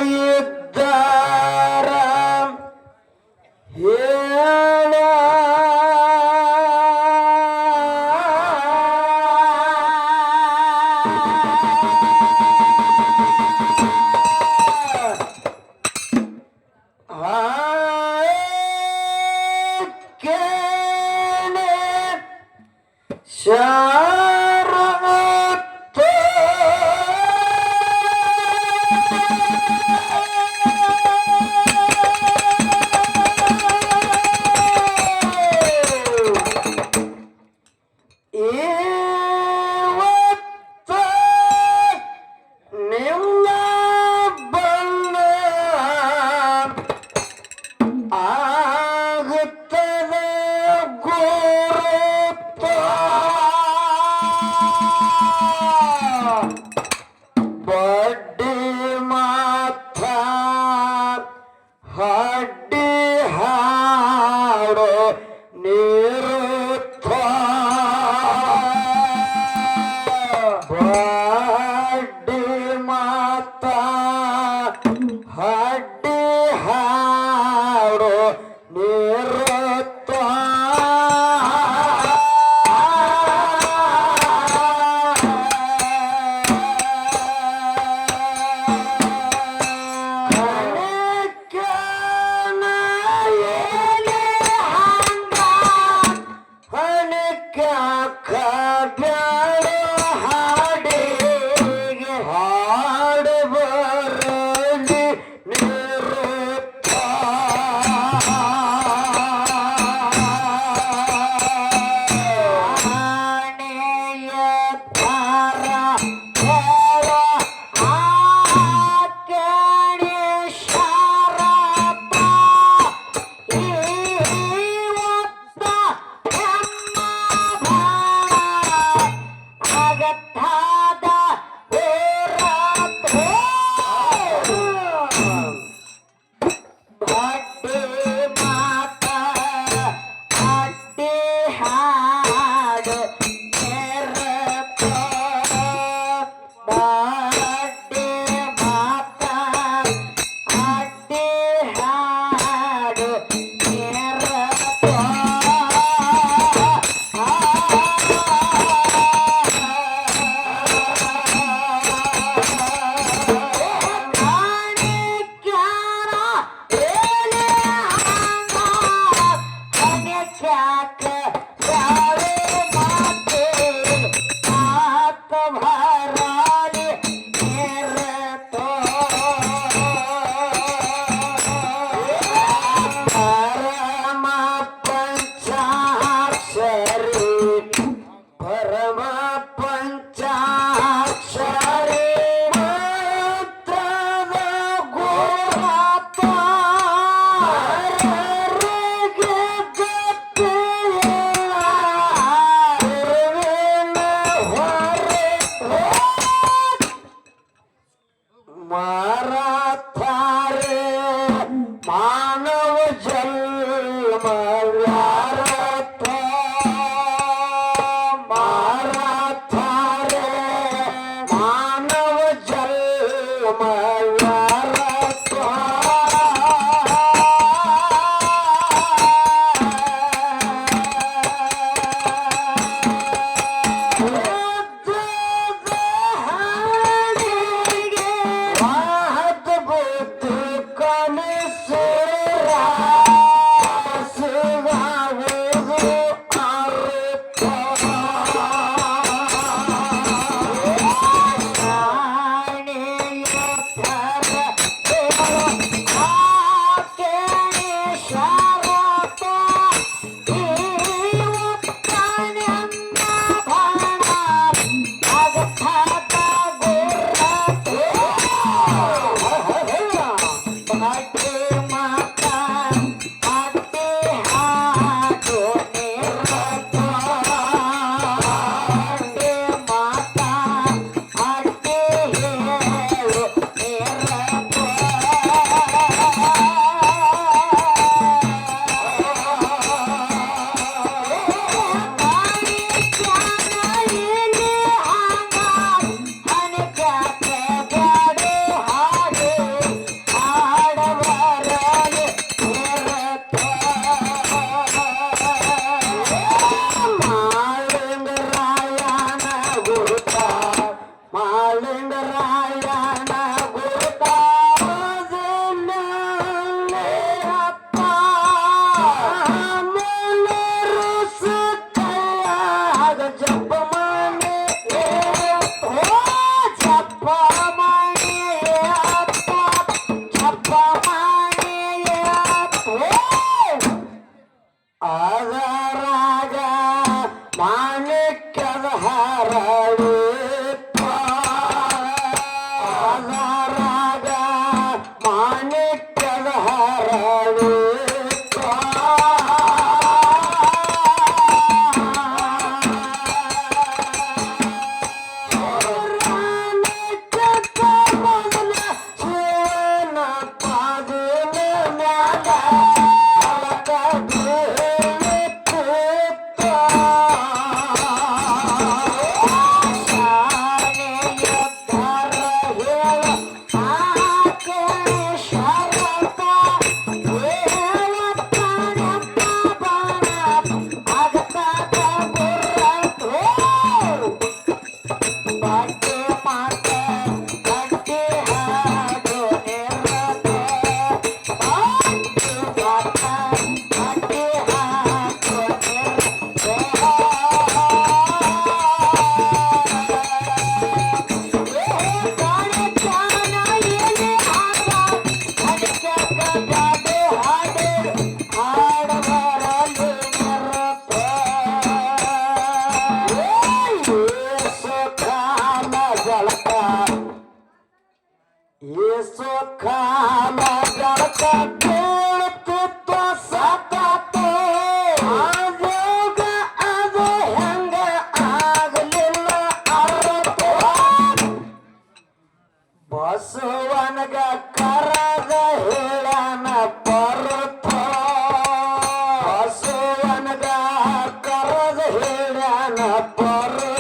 ಇದ್ದಾರ ಹೇಳ ಏಸು ಕಾಲಗಳಕ ಬೀಳ್ತಿತ್ತು ಸತತ ಆಗೋಗ ಅದು ಹೆಂಗ ಆಗಲಿಲ್ಲ ಅರ್ಥ ಬಸವನಗ ಕರದ ಹೇಳನ ಬರುತ್ತ ಬಸವನಗ ಕರದ ಹೇಳನ ಬರುತ್ತ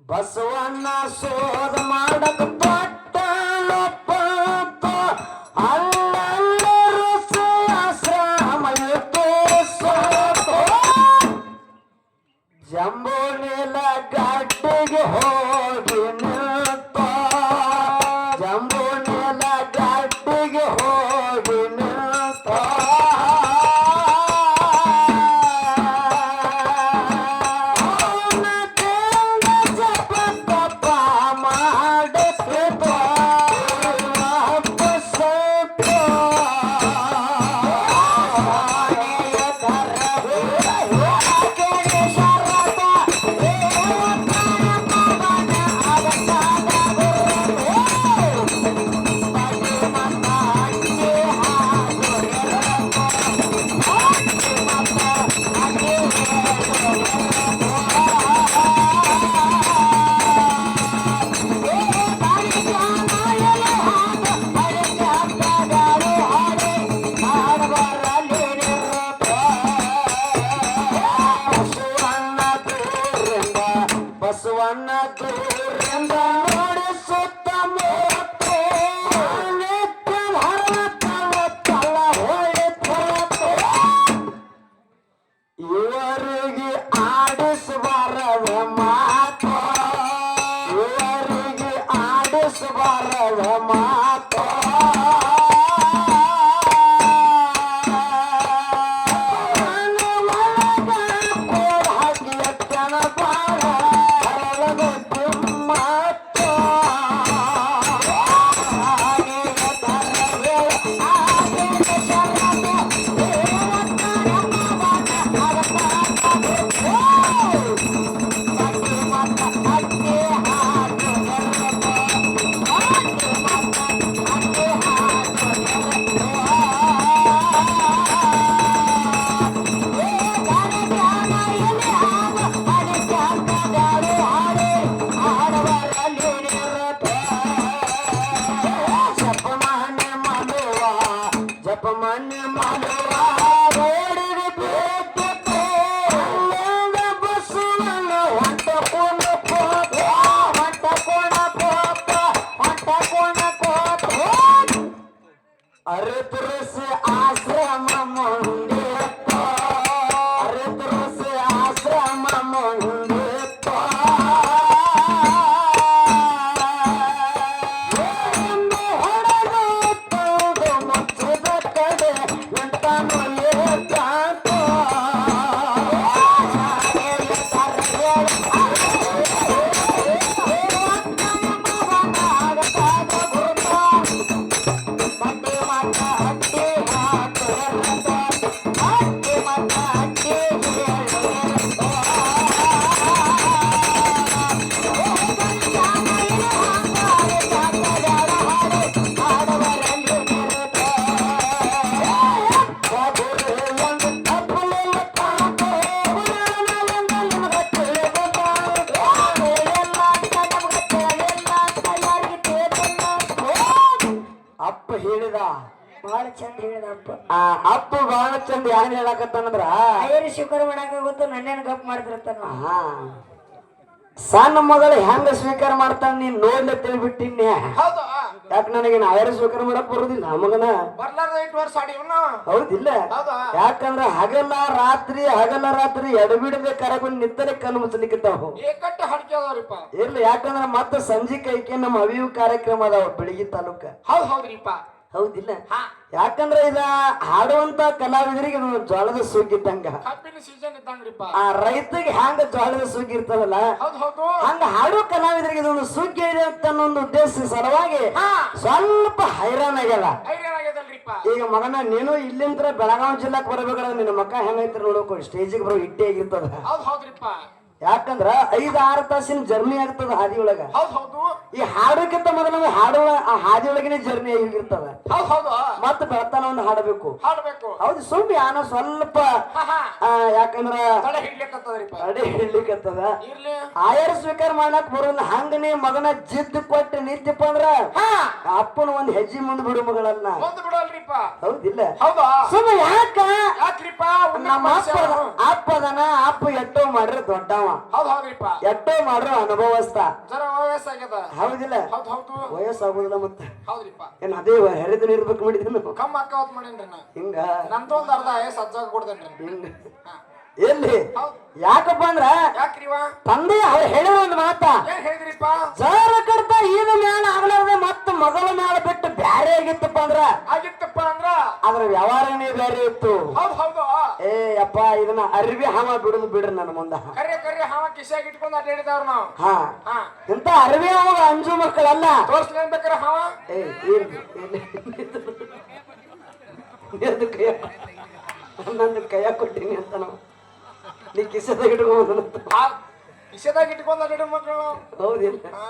ಬಸವಣ್ಣ ಶೋಧ ಮಾಡಕ ಪಟ್ಟಣ ಪಾಪ ಅಲ್ಲರೂ ಆಶ್ರಮ ಜಂಬೂ ನೀಲ ಗಡ್ಡಿಗೆ ಹೋಗಿ ನಿಂತ ಜಂಬೂ ನೀಲ ಗಡ್ಡಿಗೆ ಹೋಗಿ ನಿಂತ ಬಸವಣ್ಣ ದೂರಿಂದ ನೋಡಿ ಸುತ್ತಮುತ್ತ ಇವರಿಗೆ ಆಡಿಸಬಾರದ ಮಾತು ಇವರಿಗೆ ಆಡಿಸಬಾರದ ಮಾತು ಜಪಮನ ಮಾಡುವ ರೋಡಿಗೆ ಬೇಕಿತ್ತು ಬಸವಣ್ಣ ಹೊಂಟ ಕೋಣ ಕೋಪ ಅರೆ ತುಳಸಿ ಆಶ್ರಮ ಮುಂದಿತ್ತ ಅರೆ ತುಳಸಿ ಆಶ್ರಮ ಮುಂದಿತ್ತ ಹಟ್ಟಿ ಹೇಳ್ದ ಬಹಳ ಚಂದ ಹೇಳಿದಪ್ಪ. ಆ ಅಪ್ಪ ಬಹಳ ಚಂದ ಯಾರು ಹೇಳಕತ್ತಾನಂದ್ರ ಅಯ್ಯರು ಸ್ವೀಕಾರ ಮಾಡಾಕ ಗೊತ್ತು ನನ್ನೇನು ಗಪ್ ಮಾಡ್ತಿರ್ತಾನ. ಹಾ ಸಣ್ಣ ಮಗಳು ಹೆಂಗ ಸ್ವೀಕಾರ ಮಾಡ್ತಾನ ನೀನ್ ನೋಡ್ಲೆ ತಿಳಿಬಿಟ್ಟಿನಿ. ಹೌದು ಯಾಕೆ ನನಗೆ ನಾವ್ಯಾರು ಸ್ವೀಕಾರ ಮಾಡಕ್ ಬರುದಿಲ್ಲ ಮಗನ. ಬರ್ಲಾರ್ದ 8 ವರ್ಷ ಆಡಿ ಇವನು. ಹೌದಿಲ್ಲ ಹೌದಾ ಯಾಕಂದ್ರ ಹಗಲ ರಾತ್ರಿ ಎಡಬಿಡದೆ ಕರಗೊಂಡು ನಿತ್ತಲೆ ಕಣ್ಣು ಮುಚ್ಚಲಿಕ್ಕಿತ್ತಾವ. ಏಕಟ್ಟ ಹಡ್ಕೆ ಅದಾವ್ರಿಪ್ಪ. ಇಲ್ಲ ಯಾಕಂದ್ರ ಮತ್ತ ಸಂಜೆ ಕೈಕೆ ನಮ್ಮ ಅವಿವು ಕಾರ್ಯಕ್ರಮ ಅದಾವ ಬೆಳಗ್ಗೆ ತಾಲೂಕ. ಹೌದ್ರಿಪ್ಪ. ಹೌದಿಲ್ಲ ಹಾ ಯಾಕಂದ್ರ ಇದ ಹಾಡುವಂತ ಕಲಾವಿದರಿಗೆ ಇದು ಜೋಳದ ಸುಗ್ಗಿದ್ದಂಗ. ಕಬ್ಬಿನ ಸೀಸನ್ ಇದ್ದಂಗ್ರಿಪ್ಪ. ಆ ರೈತಗೆ ಹ್ಯಾಂಗ ಜೋಳದ ಸುಗ್ಗಿ ಇರ್ತದಲ್ಲ ಹೌದು ಹಂಗ ಹಾಡು ಕಲಾವಿದರಿಗೆ ಇದೊಂದು ಸುಗ್ಗಿ ಇದೆ ಅಂತ ಒಂದು ಉದ್ದೇಶ ಸಲುವಾಗಿ ಹಾ ಸ್ವಲ್ಪ ಹೈರಾಣ ಆಗ್ಯದ. ಐರ್ಯಾನಾಗ್ಯದಲ್ರಿಪ್ಪ. ಈಗ ಮಗನ ನೀನು ಇಲ್ಲಿಂದ್ರ ಬೆಳಗಾವಿ ಜಿಲ್ಲಾಕ್ ಬರಬೇಕಾದ್ರೆ ನಿನ್ನ ಮಕ್ಕ ಹೆಂಗೈತ್ರ ನೋಡೋಕು ಸ್ಟೇಜಿಗೆ ಬರೋ ಇಟ್ಟೆ ಆಗಿರ್ತದ. ಹೌದ್ರಿಪ್ಪ. ಯಾಕಂದ್ರ 5-6 ತಾಸಿನ ಜರ್ನಿ ಆಗ್ತದ ಹಾದಿಯೊಳಗ. ಹೌದು ಈ ಹಾಡೋಕ್ಕಿಂತ ಮೊದಲ ಹಾಡು ಆ ಹಾದಿಯೊಳಗಿನ ಜರ್ನಿ ಆಗಿರ್ತದ. ಹೌದು ಮತ್ತ ಬೆಳತಾನ ಒಂದು ಹಾಡಬೇಕು. ಹಾಡ್ಬೇಕು. ಹೌದು ಸುಮ್ಮನೆ ಯಾನ ಸ್ವಲ್ಪ ಯಾಕಂದ್ರ ತಲೆ ಹಿಡ್ಲಿಕ್ಕತ್ತದ್ರಿಪ್ಪ. ಅಡೆ ಹಿಡ್ಲಿಕ್ಕತ್ತದ. ಇರ್ಲಿ ಆಯರ್ ಸ್ವೀಕಾರ ಮಾಡಕ್ ಬರೋಲ್ಲ. ಹಂಗ ನೀ ಮಗನ ಜಿದ್ದು ಕೊಟ್ಟು ನಿಂತಿಪ್ಪ ಅಂದ್ರ ಅಪ್ಪನ ಒಂದ್ ಹೆಜ್ಜೆ ಮುಂದ್ ಬಿಡು ಮಗಳನ್ನ. ಮುಂದ್ ಬಿಡಲ್ರಿಪ್ಪ. ಹೌದಿಲ್ಲ ಹೌದಾ ಸುಮ್ಮ ಯಾಕ ಯಾಕ್ರಿಪ್ಪ? ನಮ್ಮ ಅಪ್ಪ ಅದನ ಅಪ್ಪ ಎಷ್ಟೋ ಮಾಡ್ರ ದೊಡ್ಡವ. ಹೌದ್ರಿಪ್ಪ. ಎಷ್ಟೋ ಮಾಡ್ರ ಅನುಭವಸ್ತ. ಜರ ವಯಸ್ಸಾಗ್ಯದ. ಹೌದಿಲ್ಲ ಹೌದು ವಯಸ್ಸಾಗುದಿಲ್ಲ ಮತ್ತೆ ಹೌದ್ರಿಪ್ಪ. ಏನ್ ಅದೇ ಹರಿದು ಇರ್ಬೇಕು ಮಾಡಿದ್ನು ಕಮ್ಮ ಅಕ್ಕವತ್ ಮಾಡೇನ್ರಿ ನಾ. ಹಿಂಗ ನಂದೊಂದ್ ಅರ್ಧ ಸಜ್ಜಾಗ ಕೊಡ್ತೇನ್ರಿ. ಹಿಂಗ ಎಲ್ಲಿ ಯಾಕಪ್ಪ ಅಂದ್ರ ಯಾಕ್ರಿವ? ತಂದೆ ಅವ್ರು ಹೇಳಿರೋ ಒಂದು ಮಾತ ಏನ್ ಹೇಳಿದ್ರಿಪ್ಪ? ಜರ ಕಡ್ತ ಈದ ಮ್ಯಾಲ ಆಗ್ಲಾರ್ದೆ ಮತ್ತ ಮಗಳ ಮ್ಯಾಲ ಬಿಟ್ಟು ಬ್ಯಾರೆ ಆಗಿತ್ತಪ್ಪ ಅಂದ್ರ ಆಗಿತ್ತಪ್ಪ ಅಂದ್ರ ಅದ್ರ ವ್ಯವಹಾರನೇ ಬೇರೆ ಇತ್ತು. ಹೌದು ಏ ಅಪ್ಪ ಇದನ್ನ ಅರ್ವಿ ಹಮ ಬಿಡುದು ಬಿಡ್ರಿ ನನ್ನ ಮುಂದ. ಕರೆ ಹಾವ ಕಿಶಾಗ ಇಟ್ಕೊಂಡ್ ಅಡ್ಡಾಡಿದವ್ರ ನಾವು. ಹಾ ಹಾ ಇಂತ ಅರ್ವಿ ಅವಾಗ ಅಂಜು ಮಕ್ಕಳಲ್ಲ. ತೋರ್ಸ್ಲೇನ್ ಬೇಕಾರೆ ಹಾವ? ಏ ನಂದು ಕೈಯ ಕೊಟ್ಟಿನಿ ಅಂತ ನಾವು ನೀ ಕಿಸದಾಗ ಇಟ್ಕೊಂಡು ಕಿಶದಾಗ ಇಟ್ಕೊಂಡ್ ಅಡ್ಡಾಡೋ ಮಕ್ಕಳು. ಹೌದಿಲ್ಲ ಹಾ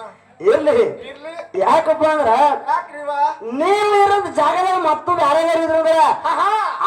ಇರ್ಲಿ ಇರ್ಲಿ. ಯಾಕಪ್ಪ ಅಂದ್ರ ಯಾಕ್ರಿವ? ನೀವು ಇರೋದ್ ಜಾಗದಾಗ ಮತ್ತು ಬ್ಯಾರೆದಾರ ಇದ್ರ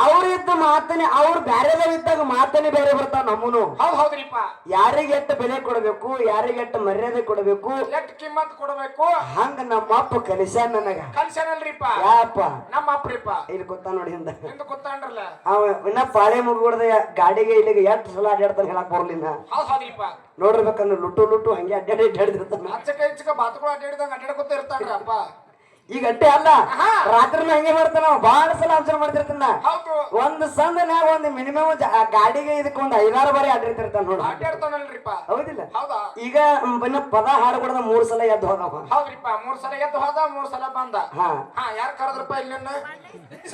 ಅವ್ರ ಇದ್ದ ಮಾತನೆ ಅವ್ರ ಬ್ಯಾರೆದಾರ ಇದ್ದಾಗ ಮಾತನೆ ಬೇರೆ ಬರ್ತಾವ. ನಮ್ಮನು ಹೌದ್ರಿಪ್ಪ. ಯಾರಿಗೆ ಎಷ್ಟು ಬೆಲೆ ಕೊಡಬೇಕು, ಯಾರಿಗೆ ಎಷ್ಟು ಮರ್ಯಾದೆ ಕೊಡಬೇಕು, ಎಷ್ಟು ಕಿಮ್ಮತ್ ಕೊಡಬೇಕು ಹಂಗ ನಮ್ಮ ಅಪ್ಪ ಕಲಿಸ್ಯಾನ ನನಗ. ಕಲ್ಸನಲ್ರಿಪ್ಪ. ಯಾಪ ನಮ್ಮ ಅಪ್ರಿಪ್ಪ. ಇಲ್ಲಿ ಗೊತ್ತಾ ನೋಡಿ ಹಿಂದ ಎಂದು ಗೊತ್ತಾಂಡ್ರಲ್ಲ ಅವ ಇನ್ನ ಪಾಳೆ ಮುಗಿದ ಗಾಡಿಗೆ ಇಲ್ಲಿಗೆ ಎಷ್ಟು ಸಲ ಅಡ್ಡಾಡ್ತಾನೆ ಹೇಳಕ್ ಬರ್ಲಿಲ್ಲ. ಹೌದ್ರಿಪ್ಪ. ನೋಡ್ಬೇಕಂದ್ರೆ ಲುಟ್ಟು ಹಂಗೆ ಅಡ್ಡಾಡಿರ್ತಾನ. ಅಚ್ಚಕ ಇಚ್ಚಕ ಬಾತುಗಳು ಅಡ್ಡಾಡಿದಂಗ ಅಡ್ಡಾಡ್ಕೊತ ಇರ್ತಾನ್ರಿ ಅಪ್ಪ. ಈಗ ಅಟ್ಟೆ ಅಲ್ಲ ರಾತ್ರಿನ ಹಂಗೆ ಮಾಡ್ತಾನ. ಬಹಳ ಸಲ ಅಬ್ಸರ್ವ್ ಮಾಡ್ತಿರ್ತಾನ. ಹೌದು ಒಂದ್ ಸಂದನ್ಯಾಗ ಒಂದ್ ಮಿನಿಮಮ್ ಗಾಡಿಗೆ ಇದಕ್ಕೆ ಒಂದ್ 5-6 ಬಾರಿ ಅಡ್ಡಿರ್ತಿರ್ತಾನ ನೋಡ. ಅಡ್ಡಾಡ್ತಾನಲ್ರಿಪ್ಪ. ಹೌದಿಲ್ಲ ಹೌದಾ? ಈಗ ಪದ ಹಾಡುಗಳದ 3 ಸಲ ಎದ್ದು ಹೋದವ. ಹೌದ್ರಿಪ್ಪ. 3 ಸಲ ಎದ್ದು ಹೋದ, 3 ಸಲ ಬಂದ. ಹಾ ಯಾರು ಕರೆದ್ರಪ್ಪ ಇಲ್ಲೆನ್ನ?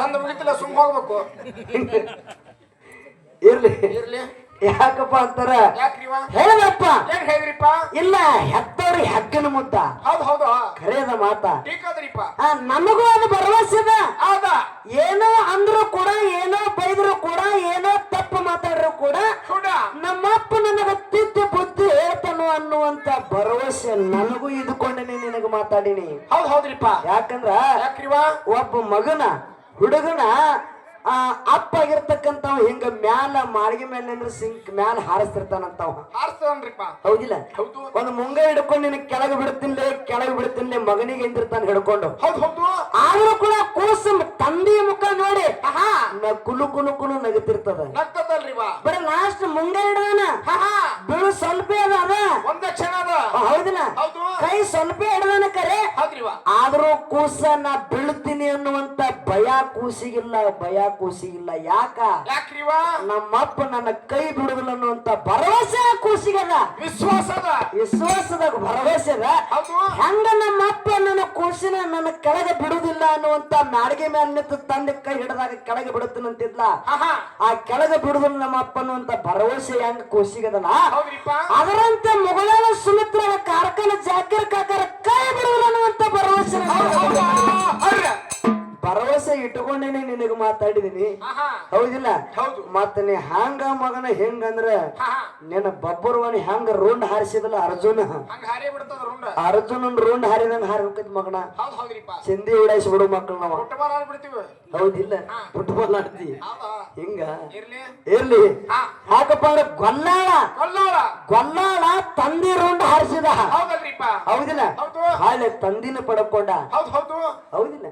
ಸಂದ ಮುಗಿತಿಲ್ಲ, ಸುಮ್ ಹೋಗ್ಬೇಕು. ಇರ್ಲಿ ಇರ್ಲಿ. ಯಾಕಪ್ಪ ಅಂತಾರ ಯಾಕ್ರಿವ? ಹೇಳಪ್ಪ ಏನ್ ಹೇಳಿದ್ರಿಪ್ಪ? ಇಲ್ಲ ಹೆತ್ತವ್ರಿ ಹಗ್ಗನ ಮುದ್ದ. ಹೌದು ಖರೇದ ಮಾತ. ಟೀಕದ್ರಿಪ್ಪ. ನಮಗೂ ಅದು ಭರವಸೆದ. ಹೌದಾ? ಏನೋ ಅಂದ್ರು ಕೂಡ, ಏನೋ ಬೈದ್ರು ಕೂಡ, ಏನೋ ತಪ್ಪು ಮಾತಾಡ್ರು ಕೂಡ ನಮ್ಮಪ್ಪ ನನಗ ತಿದ್ದಿ ಬುದ್ಧಿ ಹೇಳ್ತಾನು ಅನ್ನುವಂತ ಭರವಸೆ ನನಗೂ ಇದ್ಕೊಂಡೇನೆ ನಿನಗ ಮಾತಾಡಿನಿ. ಹೌದ್ರಿಪ್ಪ. ಯಾಕಂದ್ರ ಯಾಕ್ರಿವ? ಒಬ್ಬ ಮಗನ ಹುಡುಗನ ಅಪ್ಪ ಆಗಿರ್ತಕ್ಕಂಥವ್ ಹಿಂಗ ಮ್ಯಾಲ ಮಾಳಿಗೆ ಮೇಲೆ ನಿಂದ್ರ ಸಿಂಕ್ ಮ್ಯಾಲ ಹಾರಿಸ್ತಿರ್ತಾನಂತವ. ಹಾರಿಸ್ತಾನ್ರಿಪ್ಪ. ಹೌದಿಲ್ಲ ಹೌದು. ಒಂದು ಮುಂಗ ಹಿಡ್ಕೊಂಡು ನಿನ್ ಕೆಳಗೆ ಬಿಡ್ತೀನಿ ಮಗನಿಗೆ ಎಂದಿರ್ತಾನೆ ಹಿಡ್ಕೊಂಡು. ಹೌದು. ಆದ್ರೂ ಕೂಡ ಕೂಸು ತಂದೆ ಮುಖ ನೋಡಿ ಕುಲು ನಗತಿರ್ತದ. ನಗ್ತದಲ್ರಿವ? ಬರೀ ಲಾಸ್ಟ್ ಮುಂಗ ಹಿಡ್ದಾನ ಬೀಳು ಸ್ವಲ್ಪ ಅದ ಒಂದೇ ಕ್ಷಣ ಅದ. ಹೌದಿಲ್ಲ ಹೌದು. ಕೈ ಸ್ವಲ್ಪ ಹಿಡ್ದಾನ ಕರೆ. ಹೌದ್ರಿವ? ಆದ್ರೂ ಕೂಸ ನಾ ಬೀಳ್ತೀನಿ ಅನ್ನುವಂತ ಭಯ ಕೂಸಿಗಿಲ್ಲ. ಯಾಕ್ರಿವ? ನಮ್ಮಪ್ಪ ನನ್ನ ಕೈ ಬಿಡುದಿಲ್ಲ ಅನ್ನುವಂತ ಭರವಸೆ ಕೂಸಿಗದ. ವಿಶ್ವಾಸದಾಗ ಭರವಸೆ ಅದ. ಹೆಂಗ ನಮ್ಮಪ್ಪ ನನ್ನ ಕೂಸಿನ ನನ್ನ ಕೆಳಗೆ ಬಿಡುದಿಲ್ಲ ಅನ್ನುವಂತ ನಾಡಿಗೆ ಮೇಲೆ ನಿಂತು ತಂದೆ ಕೈ ಹಿಡಿದಾಗ ಕೆಳಗೆ ಬಿಡುತ್ತಂತಿದ್ಲ. ಆ ಕೆಳಗೆ ಬಿಡುದಿಲ್ಲ ನಮ್ಮ ಅಪ್ಪ ಅನ್ನುವಂತ ಭರವಸೆ ಹೆಂಗ ಕೂಸಿಗದಲ್ಲ, ಅದರಂತೆ ಮುಗಳೇನ ಸುಮಿತ್ರ ಕಾರ್ಕಳ ಜಾಕೀರ್ ಕಾಕರ ಕೈ ಬಿಡುದಿಲ್ಲ ಅನ್ನುವಂತ ಭರವಸೆ ಇಟ್ಟುಕೊಂಡೇನೆ ನಿನಗ ಮಾತಾಡಿದೀನಿ. ಹೌದಿಲ್ಲ? ಮತ್ತ ನೀ ಹಂಗ ಮಗನ ಹೆಂಗಂದ್ರ ನಿನ್ನ ಬಬ್ಬರ್ವನಿ ಹೆಂಗ ರೂಂಡ್ ಹಾರಿಸಿದಲ್ಲ ಅರ್ಜುನನ್ ರೂಂಡ್ ಹಾರಿದಂಗ ಹಾರ್ಬೇಕತ್ ಮಗನ. ಚಿಂದಿ ಉಡಾಯಿಸಿ ಬಿಡು ಮಕ್ಕಳು ನಾವು. ಹೌದಿಲ್ಲ? ಫುಟ್ಬಾಲ್ ಆಡ್ತಿ ಹಿಂಗ ಇರ್ಲಿ. ಯಾಕಪ್ಪ ಅಂದ್ರೆ ಗೊಲ್ಲಾಳ ತಂದಿ ರೂಂಡ್ ಹಾರಿಸಿದ. ಹೌದಿಲ್ಲ? ಹಾಳೆ ತಂದಿನ ಪಡ್ಕೊಂಡ. ಹೌದಿಲ್ಲ?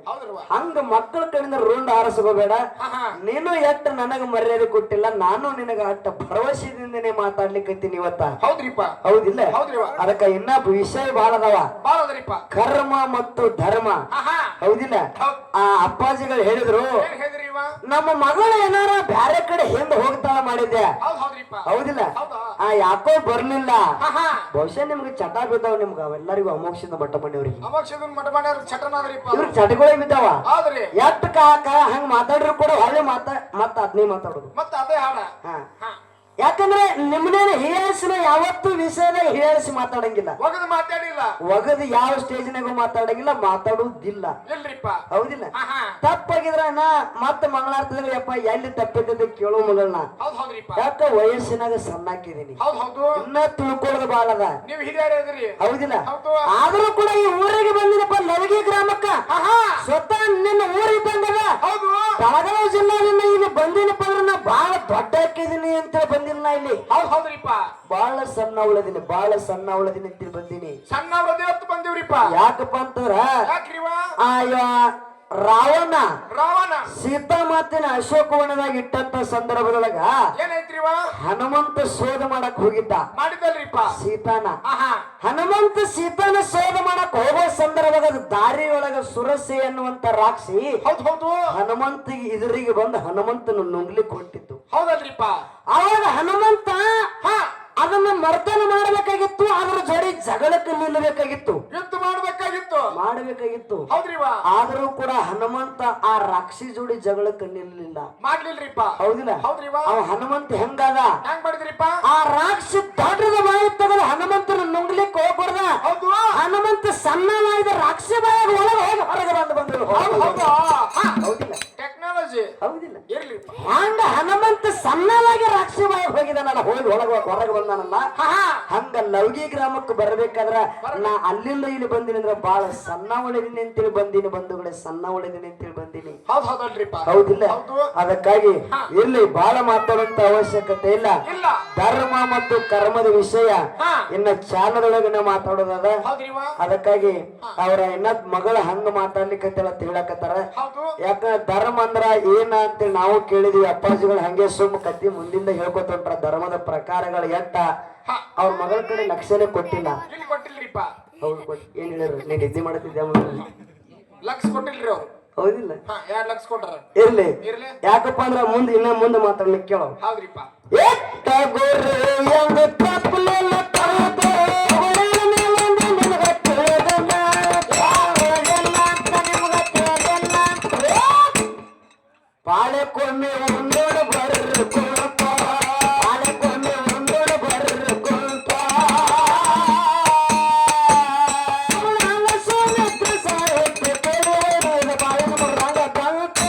ಹಂಗ ಮಕ್ಕಳ ಕಡೆಯಿಂದ ರುಂಡ್ ಆರಿಸ್ಕೋಬೇಡ. ಆಹಾ. ನೀನು ಎಟ್ಟು ನನಗ ಮರ್ಯಾದೆ ಕೊಟ್ಟಿಲ್ಲ, ನಾನು ನಿನಗ ಅಟ್ಟ ಭರವಸೆದಿಂದನೇ ಮಾತಾಡ್ಲಿಕ್ಕತ್ತೀನಿ ಇವತ್ತ. ಹೌದ್ರಿಪ್ಪ. ಹೌದಿಲ್ಲ? ಹೌದ್ರಿವ. ಅದಕ್ಕ ಇನ್ನ ವಿಷಯ ಬಹಳ ಅದಾವ. ಬಾಳ ಅದರಿಪ್ಪ. ಕರ್ಮ ಮತ್ತು ಧರ್ಮ. ಆಹಾ. ಹೌದಿಲ್ಲ? ಹೌದ್. ಆ ಅಪ್ಪಾಜಿಗಳು ಹೇಳಿದ್ರು, ಏನ್ ಹೇಳಿದ್ರಿ ಇವ? ನಮ್ಮ ಮಗಳು ಏನಾರ ಬ್ಯಾರೆ ಕಡೆ ಹಿಂದ ಹೋಗ್ತಾಳ ಮಾಡಿದ್ದೆ. ಹೌದ್ರಿಪ್ಪ. ಹೌದಿಲ್ಲ? ಹೌದಾ? ಯಾಕೋ ಬರ್ಲಿಲ್ಲ. ಆಹಾ. ಬಹುಶಃ ನಿಮ್ಗೆ ಚಟ ಬಿದ್ದಾವ, ನಿಮ್ಗ ಅವೆಲ್ಲರಿಗೂ ಅಮೋಕ್ಷದ ಮಟ್ಟ ಮಾಡಿವ್ರಿಗೆ. ಅಮೋಕ್ಷದನ್ ಮಠ ಮಾಡ್ಯಾರ ಚಟನಾದ್ರಿಪ್ಪ. ಇವ್ರಿಗೆ ಚಟಗಳೇ ಬಿದ್ದಾವ. ಹೌದ್ರಿ. ಎಟ್ ಕಾಕ ಹಂಗ ಮಾತಾಡ್ರು ಕೂಡ ಹೊಳ್ಳಿ ಮತ್ತ ಅದ್ನೇ ಮಾತಾಡೋದು. ಮತ್ತ ಅದೇ ಹಾಡ. ಹಾ. ಹಾ. ಯಾಕಂದ್ರೆ ನಿಮ್ಮನೇನ ಹೀಯಾಳಿಸಿನ ಯಾವತ್ತೂ ವಿಷಯದಾಗ ಹೀಯಾಳಿಸಿ ಮಾತಾಡಂಗಿಲ್ಲ. ಒಗದು ಮಾತಾಡಿಲ್ಲ. ಒಗದು ಯಾವ ಸ್ಟೇಜ್ನಾಗೂ ಮಾತಾಡಂಗಿಲ್ಲ, ಮಾತಾಡುವುದಿಲ್ಲ. ಇಲ್ರಿಪ್ಪ. ಹೌದಿಲ್ಲ? ಆಹಾ. ತಪ್ಪಾಗಿದ್ರ ನಾ ಮತ್ತೆ ಮಂಗಳಾರ್ತದಾಗ ಯಪ್ಪ ಎಲ್ಲಿ ತಪ್ಪಿದ್ದದೆ ಕೇಳೋ ಮೊದಲನ. ಹೌದ್ರಿಪ್ಪ. ಯಾಕ ವಯಸ್ಸಿನಾಗ ಸಣ್ಣಾಕಿದೀನಿ, ಹೌದು. ಇನ್ನ ತಿಳ್ಕೊಳ್ಳೋದು ಬಾಳ ಅದ. ನೀವು ಹಿರಿಯರೇ ಇದ್ರಿ. ಹೌದಿಲ್ಲ? ಹೌದು. ಆದ್ರೂ ಕೂಡ ಈ ಊರಿಗೆ ಬಂದಿನಪ್ಪ, ಲವಗಿ ಗ್ರಾಮಕ್ಕ. ಆಹಾ. ಸ್ವತಃ ನಿನ್ನ ಊರಿದ್ದಂಗದ. ಹೌದು. ಬೆಳಗಾವಿ ಜಿಲ್ಲಾದಿಂದ ಇಲ್ಲಿ ಬಂದಿನಪ್ಪ ಅಂದ್ರೆ ನಾ ಬಾಳ ದೊಡ್ಡ ಹಾಕಿದೀನಿ ಅಂತ ಬಂದಿಲ್ಲ ನಾ ಇಲ್ಲಿ. ಹೌದ್ರಿಪ್ಪ. ಬಾಳ ಸಣ್ಣ ಉಳದಿನಿ, ಬಾಳ ಸಣ್ಣ ಉಳದಿನಿ ಅಂತ ಬಂದಿನಿ. ಸಣ್ಣ ಹೊತ್ತು ಬಂದಿವ್ರಿಪ್ಪ. ಯಾಕಪ್ಪ ಅಂತಂದ್ರ ಯಾಕ್ರಿವ? ರಾವಣ ರಾವಣ ಸೀತಾ ಮಾತಿನ ಅಶೋಕವನದಾಗ ಇಟ್ಟಂತ ಸಂದರ್ಭದೊಳಗ ಏನೈತ್ರಿವ? ಹನುಮಂತ ಶೋಧ ಮಾಡಕ್ ಹೋಗಿದ್ದ. ಮಾಡಿದಲ್ರಿಪ್ಪ ಸೀತಾನ. ಆಹಾ. ಹನುಮಂತ ಸೀತಾನ ಶೋಧ ಮಾಡಕ್ ಹೋಗೋ ಸಂದರ್ಭದಾಗ ದಾರಿಯೊಳಗ ಸುರಸೆ ಅನ್ನುವಂತ ರಾಕ್ಷಿ ಹೌದು. ಹನುಮಂತಿಗೆ ಎದುರಿಗೆ ಬಂದು ಹನುಮಂತನ ನುಂಗ್ಲಿಕ್ಕೆ ಹೊಂಟಿತ್ತು. ಹೌದಲ್ರಿಪ್ಪ. ಅವಾಗ ಹನುಮಂತ ಹಾ. ಅದನ್ನ ಮರ್ತನ ಮಾಡಬೇಕಾಗಿತ್ತು, ಅದ್ರ ಜೋಡಿ ಜಗಳಕ್ಕೆ ನಿಲ್ಲಬೇಕಾಗಿತ್ತು, ಯುದ್ಧ ಮಾಡಬೇಕಾಗಿತ್ತು. ಹೌದ್ರಿವ. ಆದರೂ ಕೂಡ ಹನುಮಂತ ಆ ರಾಕ್ಷಿ ಜೋಡಿ ಜಗಳಕ್ಕೆ ನಿಲ್ಲಲಿಲ್ಲ. ಮಾಡ್ಲಿಲ್ರಿಪ್ಪ. ಹೌದಿಲ್ಲ? ಹೌದ್ರಿವ. ಅವ ಹನುಮಂತ ಹೆಂಗಾದ? ಹೆಂಗ್ ಮಾಡಿದ್ರಿಪ್ಪ? ಆ ರಾಕ್ಷಿ ದೊಡ್ಡದ ಬಾಯಿ ತೆಗೆದು ಹನುಮಂತನ ನುಂಗ್ಲಿಕ್ಕೆ ಹೋಗ್ಬಾರ್ದ. ಹೌದು. ಹನುಮಂತ ಸಣ್ಣ ಮಾಡಿದ ರಾಕ್ಷಿ ಬಾಯಾಗ ಒಳಗೆ ಹೋಗಿ ಹೊರಗೆ ಬಂದ್ರು. ಹೌದಿಲ್ಲ? ಟೆಕ್ನಾಲಜಿ. ಹೌದಿಲ್ಲ? ಇರ್ಲಿಪ್ಪ. ಹಂಗ ಹನುಮಂತ ಸಣ್ಣವಾಗಿ ರಾಕ್ಷಿ ಬಾಯಾಗ ಹೋಗಿದಾನಲ್ಲ, ಹೋಗಿ ಹೊರಗೆ ಬಂದಾನಲ್ಲ. ಹಂಗ ಲವಗಿ ಗ್ರಾಮಕ್ಕೆ ಬರ್ಬೇಕಾದ್ರ ನಾ ಅಲ್ಲಿಂದ ಇಲ್ಲಿ ಬಂದಿನಿ ಅಂದ್ರ ಬಾಳ ಸಣ್ಣ ಉಳಿದಿನಿ ಅಂತೇಳಿ ಬಂದಿನಿ ಬಂಧುಗಳೇ, ಸಣ್ಣ ಉಳಿದಿನಿ ಅಂತೇಳಿ ಬಂದಿನಿ. ಹೌದಲ್ರಿಪ್ಪ. ಹೌದಿಲ್ಲ? ಹೌದು. ಅದಕ್ಕಾಗಿ ಇಲ್ಲಿ ಬಾಳ ಮಾತಾಡುವಂತ ಅವಶ್ಯಕತೆ ಇಲ್ಲ. ಇಲ್ಲ. ಧರ್ಮ ಮತ್ತು ಕರ್ಮದ ವಿಷಯ ಇನ್ನ ಚಾನದೊಳಗನ ಮಾತಾಡೋದದ. ಹೌದ್ರಿವ. ಅದಕ್ಕಾಗಿ ಅವರ ಇನ್ನ ಮಗಳ ಹಂಗ ಮಾತಾಡ್ಲಿಕ್ಕೆ ಅಂತ ಹೇಳಕತ್ತಾರ. ಹೌದು. ಯಾಕಂದ್ರೆ ಧರ್ಮ ಅಂದ್ರ ಏನ ಅಂತೇಳಿ ನಾವು ಕೇಳಿದ್ವಿ. ಅಪ್ಪಾಜಿಗಳು ಹಂಗೆ ಸುಮ್ಮ ಕತ್ತಿ ಮುಂದಿಂದ ಹೇಳ್ಕೊತಂಟ್ರ ಧರ್ಮದ ಪ್ರಕಾರಗಳು ಎಟ್ಟ. ಅವ್ರ ಮಗಳ ಕಡೆ ಲಕ್ಷನೇ ಕೊಟ್ಟಿಲ್ಲ. ಇಲ್ಲಿ ಕೊಟ್ಟಿಲ್ರಿಪ್ಪ. ಹೌದು. ಏನ್ ಹೇಳಿದ್ರು? ನೀನ್ ನಿದ್ದೆ ಮಾಡ್ತಿದ್ದೆ ಲಕ್ಷ ಕೊಟ್ಟಿಲ್ರಿ ಅವ್ರು. ಹೌದಿಲ್ಲ? 2 ಲಕ್ಷ ಕೊಟ್ಟಾರ. ಇರ್ಲಿ. ಇರ್ಲಿ. ಯಾಕಪ್ಪ ಅಂದ್ರ ಇನ್ನ ಮುಂದೆ ಮಾತಾಡ್ಲಿಕ್ಕೆ ಕೇಳೋ. ಹೌದ್ರಿಪ್ಪ. ಎಟ್ಟ ಗುರು ಎಂದ ತಪ್ಪಲೆಲ್ಲ ತರದೆ ಪಾಳೆಕೊಮ್ಮೆ ಒಂದೋಡು ಬರ್ಕೊಂತ, ಪಾಳೆಕೊಮ್ಮೆ ಒಂದೋಡು ಬರ್ಕೊಂತ ಸೋಮಿತ್ರ ಸಾಹಿತ್ಯ ಬಾಳೆನ ಬರಂಗ ಬಂತ.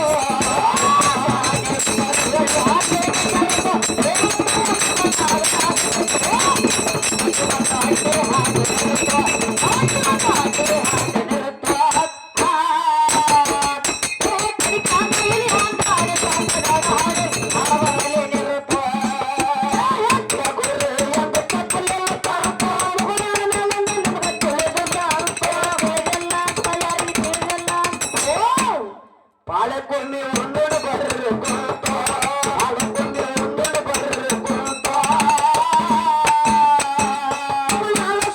ಪಾಳೆಕೊಮ್ಮೆ ಒಂದೋಡು ಬರ್ಕೊಂತ, ಪಾಳೆಕೊಮ್ಮೆ ಒಂದೋಡು ಬರ್ಕೊಂತ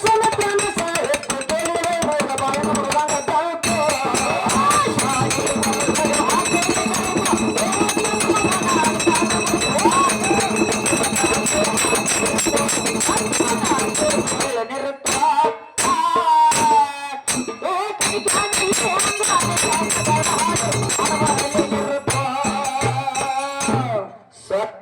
ಸೋಮಿತ್ರ ಸಾಹಿತ್ಯ ಬಾಳೆನ ಬರಂಗ ಬಂತ. ಸ್ವತಃ